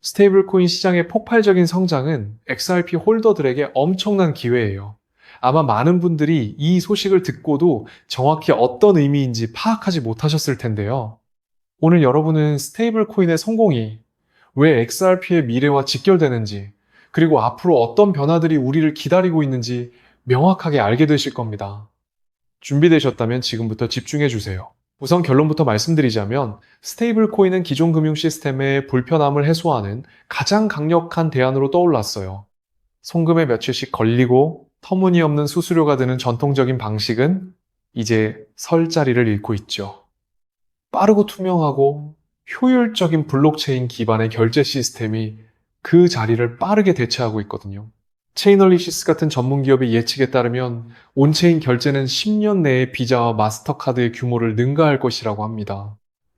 스테이블 코인 시장의 폭발적인 성장은 XRP 홀더들에게 엄청난 기회예요. 아마 많은 분들이 이 소식을 듣고도 정확히 어떤 의미인지 파악하지 못하셨을 텐데요. 오늘 여러분은 스테이블 코인의 성공이 왜 XRP의 미래와 직결되는지, 그리고 앞으로 어떤 변화들이 우리를 기다리고 있는지 명확하게 알게 되실 겁니다. 준비되셨다면 지금부터 집중해 주세요. 우선 결론부터 말씀드리자면 스테이블 코인은 기존 금융 시스템의 불편함을 해소하는 가장 강력한 대안으로 떠올랐어요. 송금에 며칠씩 걸리고 터무니없는 수수료가 드는 전통적인 방식은 이제 설 자리를 잃고 있죠. 빠르고 투명하고 효율적인 블록체인 기반의 결제 시스템이 그 자리를 빠르게 대체하고 있거든요. 체인얼리시스 같은 전문 기업의 예측에 따르면 온체인 결제는 10년 내에 비자와 마스터카드의 규모를 능가할 것이라고 합니다.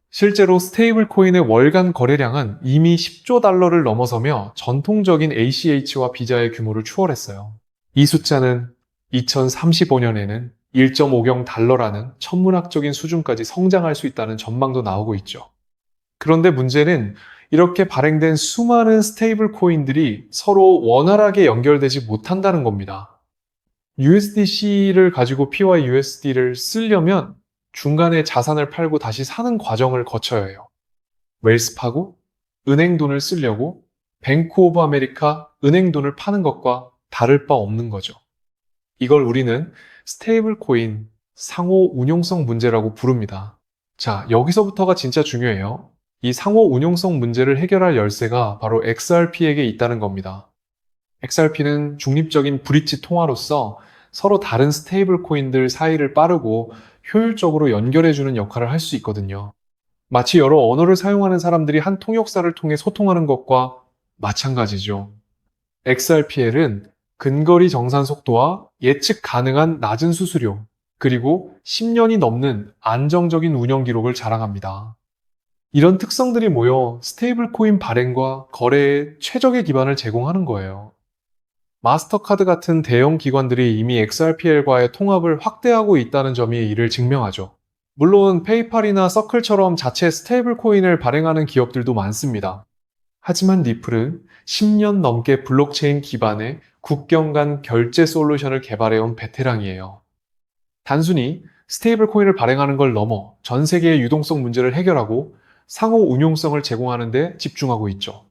실제로 스테이블 코인의 월간 거래량은 이미 10조 달러를 넘어서며 전통적인 ACH와 비자의 규모를 추월했어요. 이 숫자는 2035년에는 1.5경 달러라는 천문학적인 수준까지 성장할 수 있다는 전망도 나오고 있죠. 그런데 문제는 이렇게 발행된 수많은 스테이블 코인들이 서로 원활하게 연결되지 못한다는 겁니다. USDC를 가지고 PYUSD를 쓰려면 중간에 자산을 팔고 다시 사는 과정을 거쳐야 해요. 웰스파고 은행 돈을 쓰려고 뱅크 오브 아메리카 은행 돈을 파는 것과 다를 바 없는 거죠. 이걸 우리는 스테이블 코인 상호 운용성 문제라고 부릅니다. 자, 여기서부터가 진짜 중요해요. 이 상호 운용성 문제를 해결할 열쇠가 바로 XRP에게 있다는 겁니다. XRP는 중립적인 브릿지 통화로서 서로 다른 스테이블 코인들 사이를 빠르고 효율적으로 연결해주는 역할을 할 수 있거든요. 마치 여러 언어를 사용하는 사람들이 한 통역사를 통해 소통하는 것과 마찬가지죠. XRPL은 근거리 정산 속도와 예측 가능한 낮은 수수료, 그리고 10년이 넘는 안정적인 운영 기록을 자랑합니다. 이런 특성들이 모여 스테이블 코인 발행과 거래에 최적의 기반을 제공하는 거예요. 마스터카드 같은 대형 기관들이 이미 XRPL과의 통합을 확대하고 있다는 점이 이를 증명하죠. 물론 페이팔이나 서클처럼 자체 스테이블 코인을 발행하는 기업들도 많습니다. 하지만 리플은 10년 넘게 블록체인 기반의 국경 간 결제 솔루션을 개발해온 베테랑이에요. 단순히 스테이블 코인을 발행하는 걸 넘어 전 세계의 유동성 문제를 해결하고 상호 운용성을 제공하는 데 집중하고 있죠.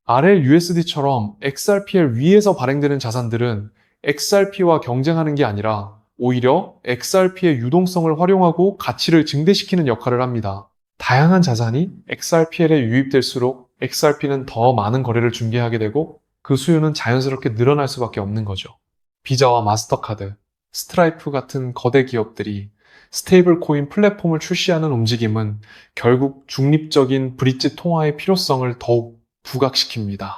RLUSD처럼 XRPL 위에서 발행되는 자산들은 XRP와 경쟁하는 게 아니라 오히려 XRP의 유동성을 활용하고 가치를 증대시키는 역할을 합니다. 다양한 자산이 XRPL에 유입될수록 XRP는 더 많은 거래를 중개하게 되고 그 수요는 자연스럽게 늘어날 수밖에 없는 거죠. 비자와 마스터카드, 스트라이프 같은 거대 기업들이 스테이블 코인 플랫폼을 출시하는 움직임은 결국 중립적인 브릿지 통화의 필요성을 더욱 부각시킵니다.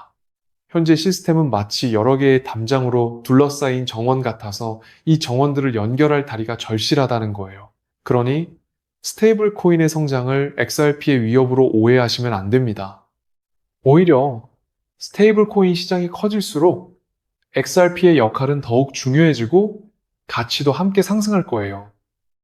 현재 시스템은 마치 여러 개의 담장으로 둘러싸인 정원 같아서 이 정원들을 연결할 다리가 절실하다는 거예요. 그러니 스테이블 코인의 성장을 XRP의 위협으로 오해하시면 안 됩니다. 오히려 스테이블 코인 시장이 커질수록 XRP의 역할은 더욱 중요해지고 가치도 함께 상승할 거예요.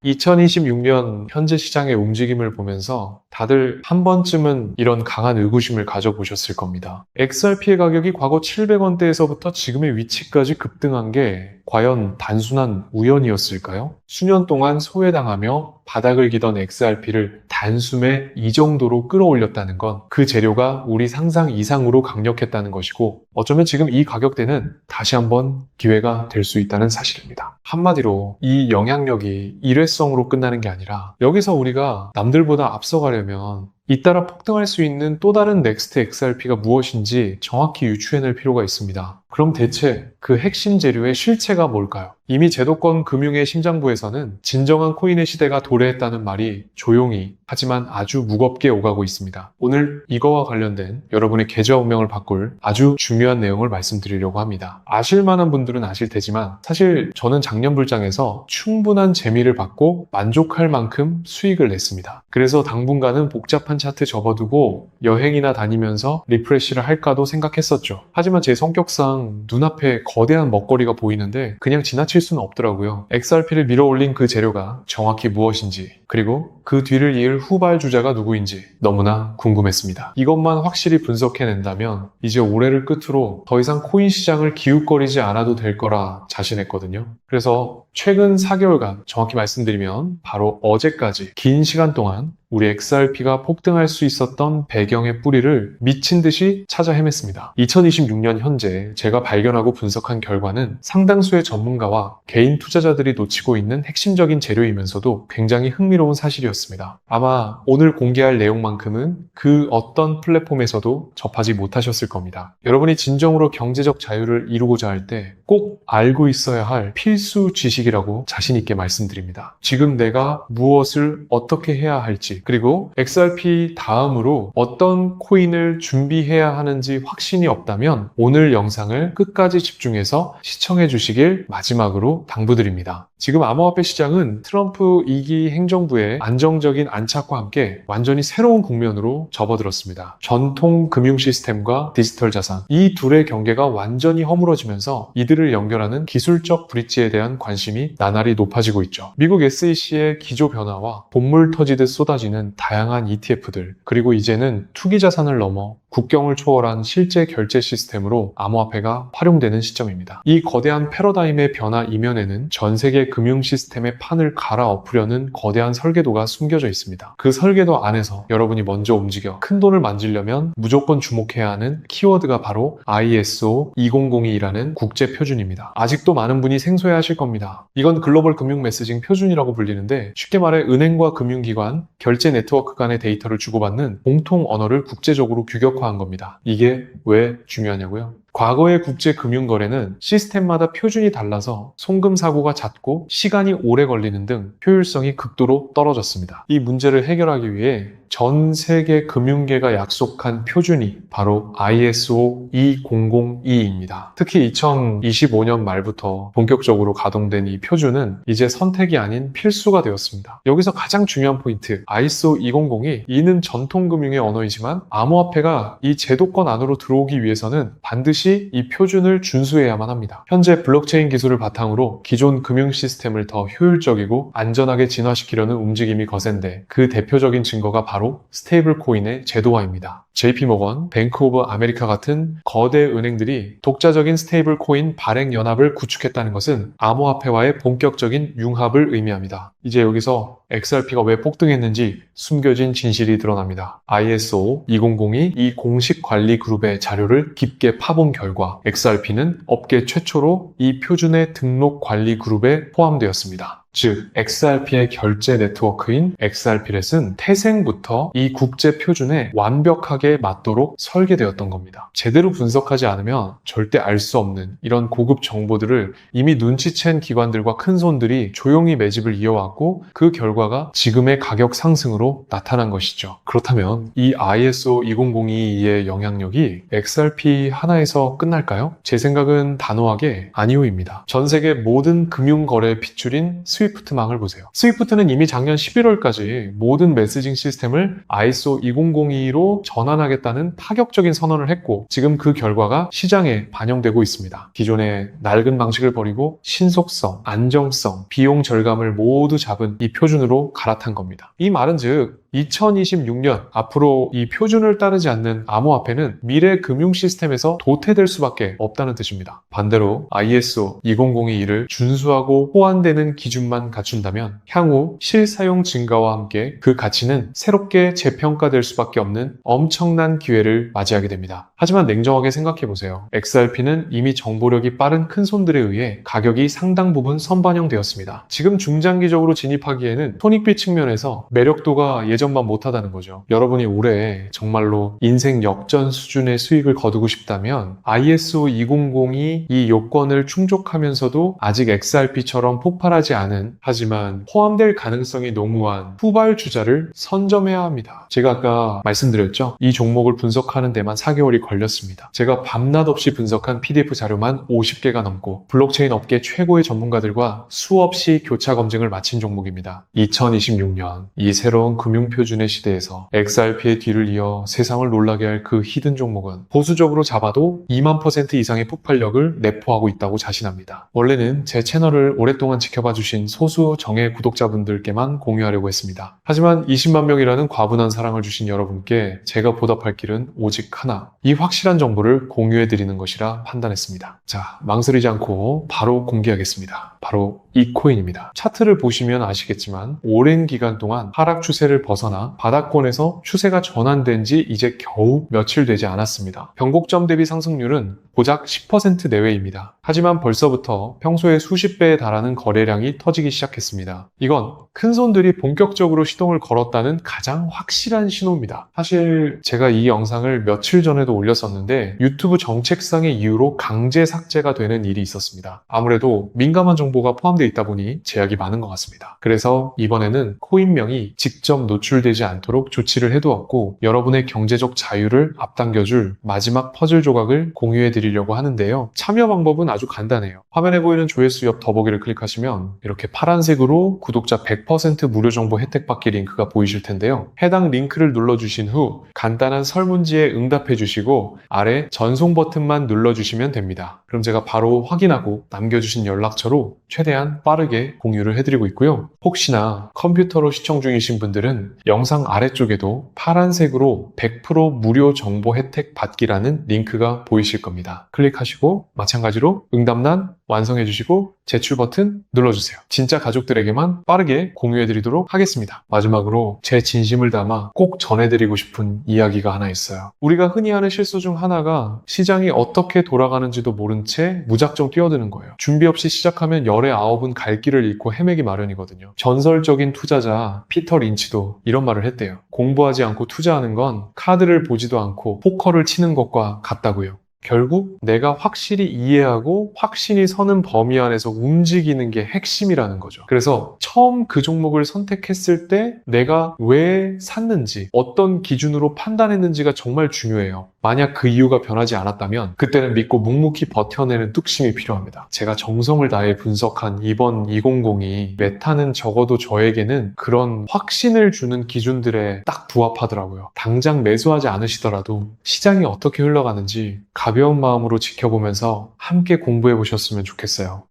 2026년 현재 시장의 움직임을 보면서 다들 한 번쯤은 이런 강한 의구심을 가져보셨을 겁니다. XRP의 가격이 과거 700원대에서부터 지금의 위치까지 급등한 게 과연 단순한 우연이었을까요? 수년 동안 소외당하며 바닥을 기던 XRP를 단숨에 이 정도로 끌어올렸다는 건 그 재료가 우리 상상 이상으로 강력했다는 것이고 어쩌면 지금 이 가격대는 다시 한번 기회가 될 수 있다는 사실입니다. 한마디로 이 영향력이 일회성으로 끝나는 게 아니라 여기서 우리가 남들보다 앞서가려면 잇따라 폭등할 수 있는 또 다른 넥스트 XRP가 무엇인지 정확히 유추해낼 필요가 있습니다. 그럼 대체 그 핵심 재료의 실체가 뭘까요? 이미 제도권 금융의 심장부에서는 진정한 코인의 시대가 도래했다는 말이 조용히 하지만 아주 무겁게 오가고 있습니다. 오늘 이거와 관련된 여러분의 계좌 운명을 바꿀 아주 중요한 내용을 말씀드리려고 합니다. 아실 만한 분들은 아실 테지만 사실 저는 작년 불장에서 충분한 재미를 받고 만족할 만큼 수익을 냈습니다. 그래서 당분간은 복잡한 차트 접어두고 여행이나 다니면서 리프레시를 할까도 생각했었죠. 하지만 제 성격상 눈앞에 거대한 먹거리가 보이는데 그냥 지나칠 수는 없더라고요. XRP를 밀어올린 그 재료가 정확히 무엇인지 그리고 그 뒤를 이을 오늘 후발주자가 누구인지 너무나 궁금했습니다. 이것만 확실히 분석해낸다면 이제 올해를 끝으로 더 이상 코인 시장을 기웃거리지 않아도 될 거라 자신했거든요. 그래서 최근 4개월간, 정확히 말씀드리면 바로 어제까지 긴 시간 동안 우리 XRP가 폭등할 수 있었던 배경의 뿌리를 미친 듯이 찾아 헤맸습니다. 2026년 현재 제가 발견하고 분석한 결과는 상당수의 전문가와 개인 투자자들이 놓치고 있는 핵심적인 재료이면서도 굉장히 흥미로운 사실이었습니다. 아마 오늘 공개할 내용만큼은 그 어떤 플랫폼에서도 접하지 못하셨을 겁니다. 여러분이 진정으로 경제적 자유를 이루고자 할 때 꼭 알고 있어야 할 필수 지식이라고 자신 있게 말씀드립니다. 지금 내가 무엇을 어떻게 해야 할지, 그리고 XRP 다음으로 어떤 코인을 준비해야 하는지 확신이 없다면 오늘 영상을 끝까지 집중해서 시청해 주시길 마지막으로 당부드립니다. 지금 암호화폐 시장은 트럼프 2기 행정부의 안정적인 안착과 함께 완전히 새로운 국면으로 접어들었습니다. 전통 금융 시스템과 디지털 자산, 이 둘의 경계가 완전히 허물어지면서 이들을 연결하는 기술적 브릿지에 대한 관심이 나날이 높아지고 있죠. 미국 SEC의 기조 변화와 본물 터지듯 쏟아지는 다양한 ETF들, 그리고 이제는 투기 자산을 넘어 국경을 초월한 실제 결제 시스템으로 암호화폐가 활용되는 시점입니다. 이 거대한 패러다임의 변화 이면에는 전 세계 금융 시스템의 판을 갈아엎으려는 거대한 설계도가 숨겨져 있습니다. 그 설계도 안에서 여러분이 먼저 움직여 큰 돈을 만지려면 무조건 주목해야 하는 키워드가 바로 ISO 2002라는 국제 표준입니다. 아직도 많은 분이 생소해하실 겁니다. 이건 글로벌 금융 메시징 표준이라고 불리는데, 쉽게 말해 은행과 금융기관, 결제 네트워크 간의 데이터를 주고받는 공통 언어를 국제적으로 규격화한 겁니다. 이게 왜 중요하냐고요? 과거의 국제 금융 거래는 시스템마다 표준이 달라서 송금 사고가 잦고 시간이 오래 걸리는 등 효율성이 극도로 떨어졌습니다. 이 문제를 해결하기 위해 전 세계 금융계가 약속한 표준이 바로 ISO 2002입니다. 특히 2025년 말부터 본격적으로 가동된 이 표준은 이제 선택이 아닌 필수가 되었습니다. 여기서 가장 중요한 포인트, ISO 2002, 이는 전통금융의 언어이지만 암호화폐가 이 제도권 안으로 들어오기 위해서는 반드시 이 표준을 준수해야만 합니다. 현재 블록체인 기술을 바탕으로 기존 금융 시스템을 더 효율적이고 안전하게 진화시키려는 움직임이 거센데, 그 대표적인 증거가 바로 스테이블 코인의 제도화입니다. JP모건, 뱅크 오브 아메리카 같은 거대 은행들이 독자적인 스테이블 코인 발행 연합을 구축했다는 것은 암호화폐와의 본격적인 융합을 의미합니다. 이제 여기서 XRP가 왜 폭등했는지 숨겨진 진실이 드러납니다. ISO 2002 이 공식 관리 그룹의 자료를 깊게 파본 결과 XRP는 업계 최초로 이 표준의 등록 관리 그룹에 포함되었습니다. 즉, XRP의 결제 네트워크인 XRP렛은 태생부터 이 국제 표준에 완벽하게 맞도록 설계되었던 겁니다. 제대로 분석하지 않으면 절대 알 수 없는 이런 고급 정보들을 이미 눈치챈 기관들과 큰손들이 조용히 매집을 이어왔고, 그 결과가 지금의 가격 상승으로 나타난 것이죠. 그렇다면 이 ISO 2002의 영향력이 XRP 하나에서 끝날까요? 제 생각은 단호하게 아니오입니다. 전 세계 모든 금융거래의 핏줄인 스위프트망을 보세요. 스위프트는 이미 작년 11월까지 모든 메시징 시스템을 ISO 2002로 전환하겠다는 파격적인 선언을 했고, 지금 그 결과가 시장에 반영되고 있습니다. 기존의 낡은 방식을 버리고 신속성, 안정성, 비용 절감을 모두 잡은 이 표준으로 갈아탄 겁니다. 이 말은 즉 2026년 앞으로 이 표준을 따르지 않는 암호화폐는 미래 금융 시스템에서 도태될 수밖에 없다는 뜻입니다. 반대로 ISO 2002를 준수하고 호환되는 기준만 갖춘다면 향후 실사용 증가와 함께 그 가치는 새롭게 재평가될 수밖에 없는 엄청난 기회를 맞이하게 됩니다. 하지만 냉정하게 생각해보세요. XRP는 이미 정보력이 빠른 큰손들에 의해 가격이 상당 부분 선반영되었습니다. 지금 중장기적으로 진입하기에는 손익비 측면에서 매력도가 예전만 못하다는 거죠. 여러분이 올해 정말로 인생 역전 수준의 수익을 거두고 싶다면 ISO 2002 이 요건을 충족하면서도 아직 XRP처럼 폭발하지 않은, 하지만 포함될 가능성이 농후한 후발 주자를 선점해야 합니다. 제가 아까 말씀드렸죠? 이 종목을 분석하는 데만 4개월이 걸렸습니다. 제가 밤낮 없이 분석한 PDF 자료만 50개가 넘고 블록체인 업계 최고의 전문가들과 수없이 교차 검증을 마친 종목입니다. 2026년 이 새로운 금융 이등표준의 시대에서 XRP의 뒤를 이어 세상을 놀라게 할 그 히든 종목은 보수적으로 잡아도 2만% 이상의 폭발력을 내포하고 있다고 자신합니다. 원래는 제 채널을 오랫동안 지켜봐 주신 소수 정예 구독자분들께만 공유하려고 했습니다. 하지만 20만 명이라는 과분한 사랑을 주신 여러분께 제가 보답할 길은 오직 하나, 이 확실한 정보를 공유해 드리는 것이라 판단했습니다. 자, 망설이지 않고 바로 공개하겠습니다. 바로 이 코인입니다. 차트를 보시면 아시겠지만 오랜 기간 동안 하락 추세를 벗어나 바닥권에서 추세가 전환된 지 이제 겨우 며칠 되지 않았습니다. 변곡점 대비 상승률은 고작 10% 내외입니다. 하지만 벌써부터 평소에 수십 배에 달하는 거래량이 터지기 시작했습니다. 이건 큰손들이 본격적으로 시동을 걸었다는 가장 확실한 신호입니다. 사실 제가 이 영상을 며칠 전에도 올렸었는데 유튜브 정책상의 이유로 강제 삭제가 되는 일이 있었습니다. 아무래도 민감한 정보가 포함되어 있다 보니 제약이 많은 것 같습니다. 그래서 이번에는 코인명이 직접 노출되지 않도록 조치를 해두었고 여러분의 경제적 자유를 앞당겨줄 마지막 퍼즐 조각을 공유해 드리려고 하는데요. 참여 방법은 아주 간단해요. 화면에 보이는 조회수 옆 더보기를 클릭하시면 이렇게 파란색으로 구독자 100% 무료 정보 혜택 받기 링크가 보이실 텐데요. 해당 링크를 눌러주신 후 간단한 설문지에 응답해 주시고 아래 전송 버튼만 눌러주시면 됩니다. 그럼 제가 바로 확인하고 남겨주신 연락처로 최대한 빠르게 공유를 해드리고 있고요. 혹시나 컴퓨터로 시청 중이신 분들은 영상 아래쪽에도 파란색으로 100% 무료 정보 혜택 받기라는 링크가 보이실 겁니다. 클릭하시고 마찬가지로 응답란 완성해 주시고 제출 버튼 눌러주세요. 진짜 가족들에게만 빠르게 공유해 드리도록 하겠습니다. 마지막으로 제 진심을 담아 꼭 전해드리고 싶은 이야기가 하나 있어요. 우리가 흔히 하는 실수 중 하나가 시장이 어떻게 돌아가는지도 모른 채 무작정 뛰어드는 거예요. 준비 없이 시작하면 열의 아홉은 갈 길을 잃고 헤매기 마련이거든요. 전설적인 투자자 피터 린치도 이런 말을 했대요. 공부하지 않고 투자하는 건 카드를 보지도 않고 포커를 치는 것과 같다고요. 결국 내가 확실히 이해하고 확신이 서는 범위 안에서 움직이는 게 핵심이라는 거죠. 그래서 처음 그 종목을 선택했을 때 내가 왜 샀는지, 어떤 기준으로 판단했는지가 정말 중요해요. 만약 그 이유가 변하지 않았다면 그때는 믿고 묵묵히 버텨내는 뚝심이 필요합니다. 제가 정성을 다해 분석한 이번 2002 메타는 적어도 저에게는 그런 확신을 주는 기준들에 딱 부합하더라고요. 당장 매수하지 않으시더라도 시장이 어떻게 흘러가는지 가벼운 마음으로 지켜보면서 함께 공부해 보셨으면 좋겠어요.